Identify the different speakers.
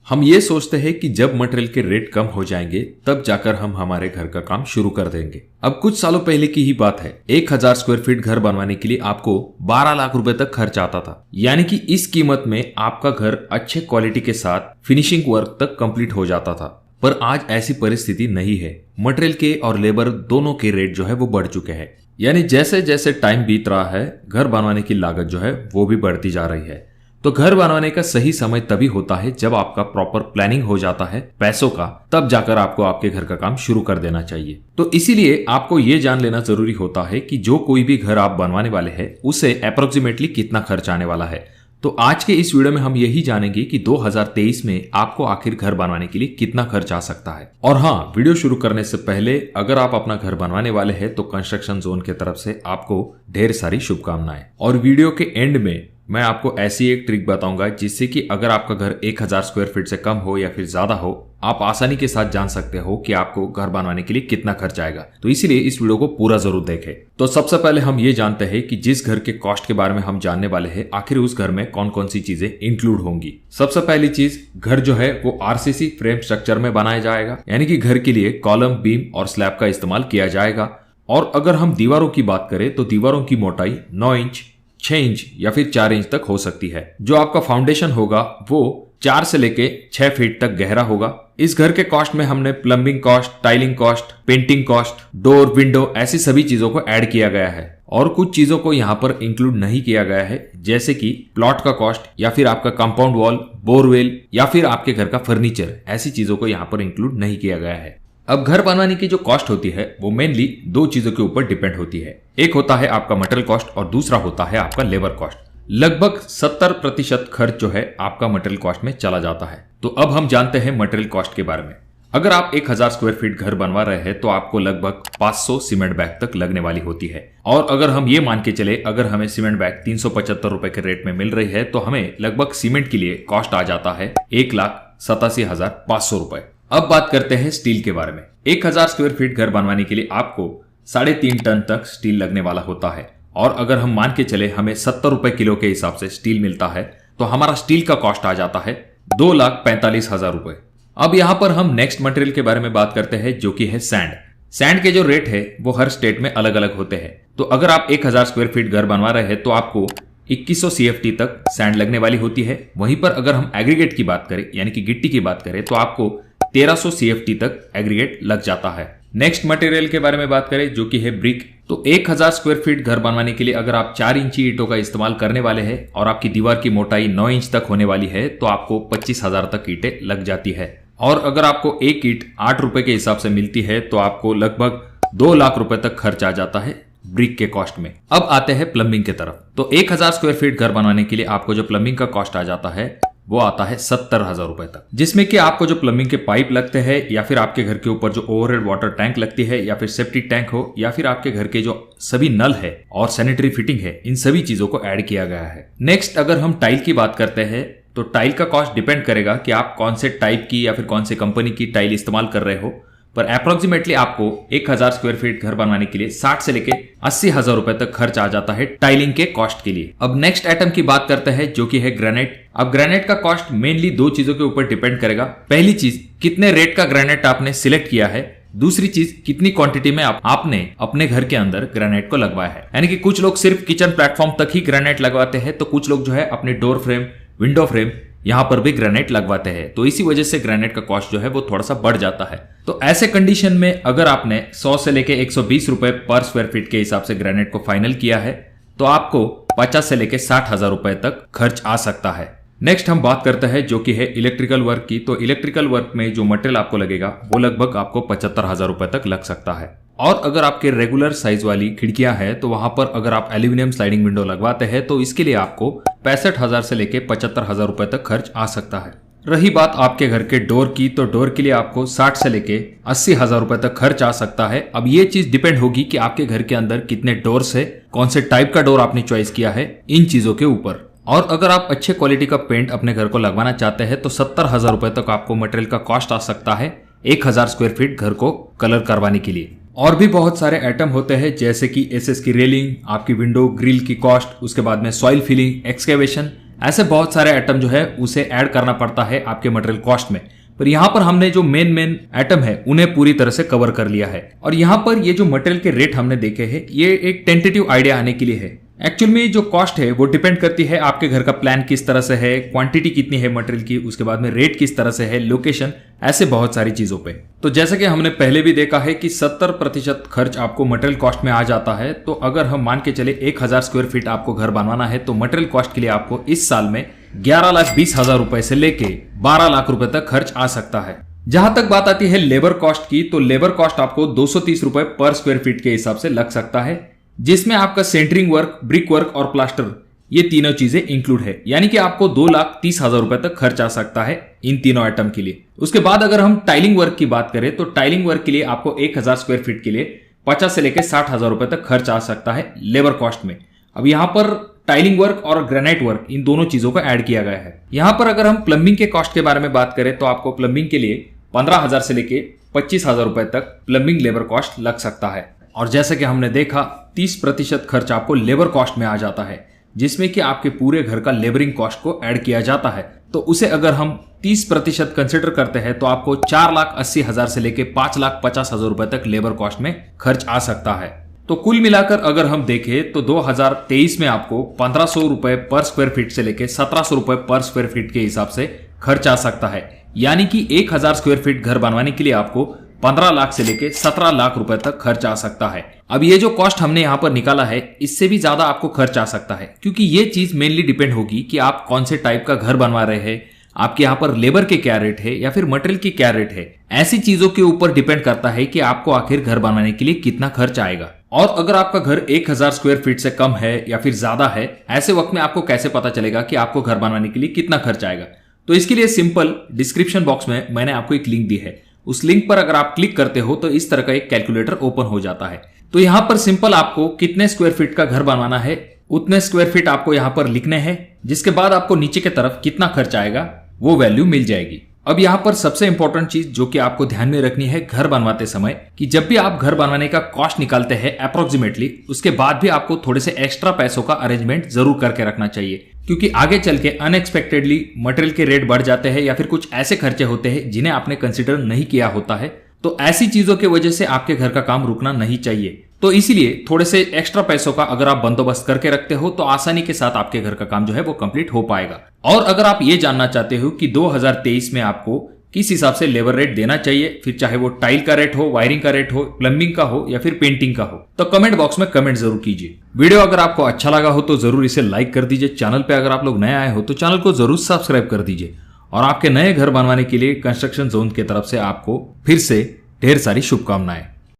Speaker 1: हम ये सोचते हैं कि जब मटेरियल के रेट कम हो जाएंगे तब जाकर हम हमारे घर का काम शुरू कर देंगे। अब कुछ सालों पहले की ही बात है, 1000 स्क्वायर फीट घर बनवाने के लिए आपको 12 लाख रुपए तक खर्च आता था। यानी कि इस कीमत में आपका घर अच्छे क्वालिटी के साथ फिनिशिंग वर्क तक कंप्लीट हो जाता था। पर आज ऐसी परिस्थिति नहीं है। मटेरियल के और लेबर दोनों के रेट जो है वो बढ़ चुके हैं। यानी जैसे जैसे टाइम बीत रहा है, घर बनवाने की लागत जो है वो भी बढ़ती जा रही है। तो घर बनवाने का सही समय तभी होता है जब आपका प्रॉपर प्लानिंग हो जाता है पैसों का, तब जाकर आपको आपके घर का काम शुरू कर देना चाहिए। तो इसीलिए आपको ये जान लेना जरूरी होता है कि जो कोई भी घर आप बनवाने वाले हैं उसे अप्रोक्सीमेटली कितना खर्च आने वाला है। तो आज के इस वीडियो में हम यही जानेंगे कि 2023 में आपको आखिर घर बनवाने के लिए कितना खर्च आ सकता है। और हाँ, वीडियो शुरू करने से पहले अगर आप अपना घर बनवाने वाले हैं तो कंस्ट्रक्शन जोन की तरफ से आपको ढेर सारी शुभकामनाएं। और वीडियो के एंड में मैं आपको ऐसी एक ट्रिक बताऊंगा जिससे कि अगर आपका घर 1000 स्क्वायर फीट से कम हो या फिर ज्यादा हो, आप आसानी के साथ जान सकते हो कि आपको घर बनवाने के लिए कितना खर्च आएगा। तो इसीलिए इस वीडियो को पूरा जरूर देखें। तो सबसे पहले हम ये जानते हैं कि जिस घर के कॉस्ट के बारे में हम जानने वाले हैं, आखिर उस घर में कौन कौन सी चीजें इंक्लूड होंगी। सबसे पहली चीज, घर जो है वो आरसीसी फ्रेम स्ट्रक्चर में बनाया जाएगा, यानी कि घर के लिए कॉलम, बीम और स्लैब का इस्तेमाल किया जाएगा। और अगर हम दीवारों की बात करें तो दीवारों की मोटाई 9 इंच, 6 इंच या फिर 4 इंच तक हो सकती है। जो आपका फाउंडेशन होगा वो 4 से लेके 6 फीट तक गहरा होगा। इस घर के कॉस्ट में हमने plumbing cost, tiling cost, painting cost, door, window ऐसी सभी चीजों को ऐड किया गया है। और कुछ चीजों को यहाँ पर इंक्लूड नहीं किया गया है, जैसे कि प्लॉट का कॉस्ट या फिर आपका कंपाउंड वॉल, बोरवेल या फिर आपके घर का फर्नीचर, ऐसी चीजों को यहाँ पर इंक्लूड नहीं किया गया है। अब घर बनवाने की जो कॉस्ट होती है वो मेनली 2 चीजों के ऊपर डिपेंड होती है। एक होता है आपका मटेरियल कॉस्ट और दूसरा होता है आपका लेबर कॉस्ट। लगभग 70% खर्च जो है आपका मटेरियल कॉस्ट में चला जाता है। तो अब हम जानते हैं मटेरियल कॉस्ट के बारे में। अगर आप 1000 स्क्वायर फीट घर बनवा रहे हैं तो आपको लगभग 500 सीमेंट बैग तक लगने वाली होती है। और अगर हम ये मान के चले, अगर हमें सीमेंट बैग 375 रुपए के रेट में मिल रही है तो हमें लगभग सीमेंट के लिए कॉस्ट आ जाता है 1,87,500 रुपए। अब बात करते हैं स्टील के बारे में। 1000 स्क्वायर फीट घर बनवाने के लिए आपको 3.5 टन तक स्टील लगने वाला होता है। और अगर हम मान के चले हमें 70 रुपए किलो के हिसाब से स्टील मिलता है तो हमारा स्टील का कॉस्ट आ जाता है 2,45,000 रुपए। अब यहां पर हम नेक्स्ट मटेरियल के बारे में बात करते हैं, जो कि है सैंड। सैंड के जो रेट है वो हर स्टेट में अलग अलग होते हैं। तो अगर आप 1000 स्क्वायर फीट घर बनवा रहे हैं तो आपको 2100 CFT तक सैंड लगने वाली होती है। वहीं पर अगर हम एग्रीगेट की बात करें, यानी कि गिट्टी की बात करें, तो आपको 1300 CFT तक एग्रीगेट लग जाता है। नेक्स्ट मटेरियल के बारे में बात करें, जो कि है ब्रिक। तो 1000 स्क्वायर फीट घर बनवाने के लिए अगर आप 4 इंची ईंटों का इस्तेमाल करने वाले हैं और आपकी दीवार की मोटाई 9 इंच तक होने वाली है तो आपको 25,000 तक ईंटें लग जाती है। और अगर आपको एक ईंट 8 रुपए के हिसाब से मिलती है तो आपको लगभग 2 लाख रुपए तक खर्च आ जाता है ब्रिक के कॉस्ट में। अब आते हैं प्लम्बिंग के तरफ। तो 1000 स्क्वायर फीट घर बनवाने के लिए आपको जो प्लम्बिंग का कॉस्ट आ जाता है वो आता है 70,000 रुपए तक, जिसमें कि आपको जो प्लम्बिंग के पाइप लगते हैं या फिर आपके घर के ऊपर जो ओवरहेड वाटर टैंक लगती है या फिर सेप्टिक टैंक हो या फिर आपके घर के जो सभी नल है और सैनिटरी फिटिंग है, इन सभी चीजों को ऐड किया गया है। नेक्स्ट अगर हम टाइल की बात करते हैं तो टाइल का कॉस्ट डिपेंड करेगा कि आप कौन से टाइप की या फिर कौन से कंपनी की टाइल इस्तेमाल कर रहे हो। पर अप्रोक्सीमेटली आपको 1000 स्क्वायर फीट घर बनवाने के लिए 60 से लेके 80,000 रुपए तक खर्च आ जाता है टाइलिंग के कॉस्ट के लिए। अब नेक्स्ट आइटम की बात करते हैं, जो कि है ग्रेनाइट। अब ग्रेनाइट का कॉस्ट मेनली 2 चीजों के ऊपर डिपेंड करेगा। पहली चीज, कितने रेट का ग्रेनाइट आपने सिलेक्ट किया है। दूसरी चीज, कितनी क्वांटिटी में आपने अपने घर के अंदर ग्रेनाइट को लगवाया है। यानी कि कुछ लोग सिर्फ किचन प्लेटफॉर्म तक ही ग्रेनाइट लगवाते हैं, तो कुछ लोग जो है अपने डोर फ्रेम, विंडो फ्रेम यहां पर भी ग्रेनाइट लगवाते हैं। तो इसी वजह से ग्रेनाइट का कॉस्ट जो है वो थोड़ा सा बढ़ जाता है। तो ऐसे कंडीशन में अगर आपने 100 से लेके 120 रुपए पर स्क्वायर फीट के हिसाब से ग्रेनाइट को फाइनल किया है तो आपको 50 से लेके 60,000 रुपए तक खर्च आ सकता है। नेक्स्ट हम बात करते हैं, जो कि है इलेक्ट्रिकल वर्क की। तो इलेक्ट्रिकल वर्क में जो मटेरियल आपको लगेगा वो लगभग आपको 75,000 रुपए तक लग सकता है। और अगर आपके रेगुलर साइज वाली खिड़कियां हैं तो वहां पर अगर आप एल्यूमिनियम स्लाइडिंग विंडो लगवाते हैं तो इसके लिए आपको 65,000 से लेके 75,000 रुपए तक खर्च आ सकता है। रही बात आपके घर के डोर की, तो डोर के लिए आपको 60 से लेके 80,000 रुपए तक खर्च आ सकता है। अब ये चीज डिपेंड होगी कि आपके घर के अंदर कितने डोर्स है, कौन से टाइप का डोर आपने चॉइस किया है, इन चीजों के ऊपर। और अगर आप अच्छे क्वालिटी का पेंट अपने घर को लगवाना चाहते हैं तो 70,000 रुपए तक आपको मटेरियल का कॉस्ट आ सकता है 1000 स्क्वायर फीट घर को कलर करवाने के लिए। और भी बहुत सारे आइटम होते हैं, जैसे कि एसएस की रेलिंग, आपकी विंडो ग्रिल की कॉस्ट, उसके बाद में सॉइल फिलिंग, एक्सकेवेशन, ऐसे बहुत सारे आइटम जो है उसे ऐड करना पड़ता है आपके मटेरियल कॉस्ट में। पर यहाँ पर हमने जो मेन आइटम है उन्हें पूरी तरह से कवर कर लिया है। और यहाँ पर ये जो मटेरियल के रेट हमने देखे हैं ये एक टेंटेटिव आइडिया आने के लिए है। एक्चुअल में जो कॉस्ट है वो डिपेंड करती है आपके घर का प्लान किस तरह से है, क्वांटिटी कितनी है मटेरियल की, उसके बाद में रेट किस तरह से है, लोकेशन, ऐसे बहुत सारी चीजों पे। तो जैसे कि हमने पहले भी देखा है कि 70% खर्च आपको मटेरियल कॉस्ट में आ जाता है। तो अगर हम मान के चले 1000 स्क्वायर फीट आपको घर बनवाना है तो मटेरियल कॉस्ट के लिए आपको इस साल में 11,20,000 रुपए से लेके 12 लाख रुपए तक खर्च आ सकता है। जहां तक बात आती है लेबर कॉस्ट की, तो लेबर कॉस्ट आपको 230 रुपए पर स्क्वायर फीट के हिसाब से लग सकता है, जिसमें आपका सेंटरिंग वर्क, ब्रिक वर्क और प्लास्टर ये तीनों चीजें इंक्लूड है। यानी कि आपको 2,30,000 रुपए तक खर्च आ सकता है इन तीनों आइटम के लिए। उसके बाद अगर हम टाइलिंग वर्क की बात करें तो टाइलिंग वर्क के लिए आपको 1000 स्क्वायर फीट के लिए 50 से लेकर 60,000 रुपए तक खर्च आ सकता है लेबर कॉस्ट में। अब यहाँ पर टाइलिंग वर्क और ग्रेनाइट वर्क इन दोनों चीजों को ऐड किया गया है। यहाँ पर अगर हम प्लम्बिंग के कॉस्ट के बारे में बात करें तो आपको प्लम्बिंग के लिए 15,000 से लेके 25,000 रुपए तक प्लम्बिंग लेबर कॉस्ट लग सकता है। और जैसे कि हमने देखा 30% खर्च आपको लेबर कॉस्ट में आ जाता है, जिसमें कि आपके पूरे घर का लेबरिंग कॉस्ट को ऐड किया जाता है। तो उसे अगर हम 30% कंसिडर करते हैं तो आपको 4,80,000 से लेके 5,50,000 रुपए तक लेबर कॉस्ट में खर्च आ सकता है। तो कुल मिलाकर अगर हम देखें तो 2023 में आपको 1,500 रुपए पर स्क्वायर फीट से लेके 1,700 रुपए पर स्क्वायर फीट के हिसाब से खर्च आ सकता है। यानी कि 1000 स्क्वायर फीट घर बनवाने के लिए आपको 15 लाख से लेके 17 लाख रुपए तक खर्च आ सकता है। अब ये जो कॉस्ट हमने यहाँ पर निकाला है इससे भी ज्यादा आपको खर्च आ सकता है, क्योंकि ये चीज मेनली डिपेंड होगी कि आप कौन से टाइप का घर बनवा रहे हैं, आपके यहाँ पर लेबर के क्या रेट है या फिर मटेरियल की क्या रेट है। ऐसी चीजों के ऊपर डिपेंड करता है कि आपको आखिर घर बनवाने के लिए कितना खर्च आएगा। और अगर आपका घर 1000 स्क्वायर फीट से कम है या फिर ज्यादा है, ऐसे वक्त में आपको कैसे पता चलेगा कि आपको घर बनवाने के लिए कितना खर्च आएगा? तो इसके लिए सिंपल डिस्क्रिप्शन बॉक्स में मैंने आपको एक लिंक दी है। उस लिंक पर अगर आप क्लिक करते हो तो इस तरह का एक कैलकुलेटर ओपन हो जाता है। तो यहाँ पर सिंपल आपको कितने स्क्वायर फीट का घर बनवाना है उतने स्क्वायर फीट आपको यहाँ पर लिखने हैं, जिसके बाद आपको नीचे की तरफ कितना खर्च आएगा वो वैल्यू मिल जाएगी। अब यहाँ पर सबसे इंपॉर्टेंट चीज जो कि आपको ध्यान में रखनी है घर बनवाते समय, कि जब भी आप घर बनवाने का कॉस्ट निकालते हैं अप्रोक्सीमेटली, उसके बाद भी आपको थोड़े से एक्स्ट्रा पैसों का अरेंजमेंट जरूर करके रखना चाहिए, क्योंकि आगे चल के अनएक्सपेक्टेडली मटेरियल के रेट बढ़ जाते हैं या फिर कुछ ऐसे खर्चे होते हैं जिन्हें आपने कंसिडर नहीं किया होता है। तो ऐसी चीजों की वजह से आपके घर का काम रुकना नहीं चाहिए। तो इसीलिए थोड़े से एक्स्ट्रा पैसों का अगर आप बंदोबस्त करके रखते हो तो आसानी के साथ आपके घर का काम जो है वो कंप्लीट हो पाएगा। और अगर आप ये जानना चाहते हो कि 2023 में आपको किस हिसाब से लेबर रेट देना चाहिए, फिर चाहे वो टाइल का रेट हो, वायरिंग का रेट हो, प्लम्बिंग का हो या फिर पेंटिंग का हो, तो कमेंट बॉक्स में कमेंट जरूर कीजिए। वीडियो अगर आपको अच्छा लगा हो तो जरूर इसे लाइक कर दीजिए। चैनल पे अगर आप लोग नए आए हो तो चैनल को जरूर सब्सक्राइब कर दीजिए। और आपके नए घर बनवाने के लिए कंस्ट्रक्शन जोन की तरफ से आपको फिर से ढेर सारी शुभकामनाएं।